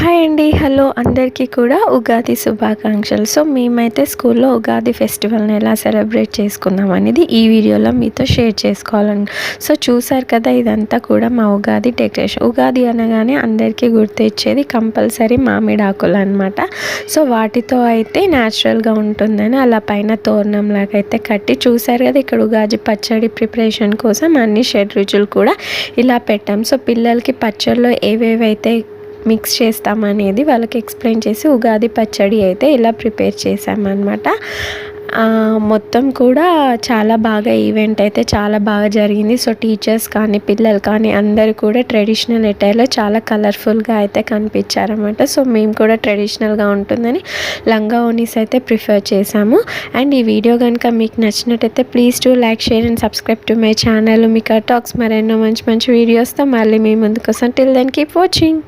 Hi అండి. Hello అందరికీ కూడా ఉగాది శుభాకాంక్షలు. సో మేమైతే స్కూల్లో ఉగాది ఫెస్టివల్ని ఎలా సెలబ్రేట్ చేసుకున్నాం అనేది ఈ వీడియోలో మీతో షేర్ చేసుకోవాలని. సో చూసారు కదా, ఇదంతా కూడా మా ఉగాది డెకరేషన్. ఉగాది అనగానే అందరికీ గుర్తొచ్చేది కంపల్సరీ మామిడి ఆకులు అనమాట. సో వాటితో అయితే న్యాచురల్గా ఉంటుందని అలా పైన తోరణంలాగా అయితే కట్టి, చూసారు కదా ఇక్కడ ఉగాది పచ్చడి ప్రిపరేషన్ కోసం అన్ని షడ్రుచులు కూడా ఇలా పెట్టాం. సో పిల్లలకి పచ్చడిలో ఏవేవైతే మిక్స్ చేస్తామనేది వాళ్ళకి ఎక్స్ప్లెయిన్ చేసి ఉగాది పచ్చడి అయితే ఇలా ప్రిపేర్ చేసామన్నమాట. మొత్తం కూడా చాలా బాగా ఈవెంట్ అయితే చాలా బాగా జరిగింది. సో టీచర్స్ కానీ పిల్లలు కానీ అందరూ కూడా ట్రెడిషనల్ అటైర్లో చాలా కలర్ఫుల్గా అయితే కనిపించారన్నమాట. సో మేము కూడా ట్రెడిషనల్గా ఉంటుందని లంగా ఓనీస్ అయితే ప్రిఫర్ చేసాము. అండ్ ఈ వీడియో కనుక మీకు నచ్చినట్టయితే please do like, share and subscribe to my channel. మీకు టాక్స్ మరెన్నో మంచి మంచి వీడియోస్తో మళ్ళీ మీ ముందుకు వస్తాం. Till then keep watching.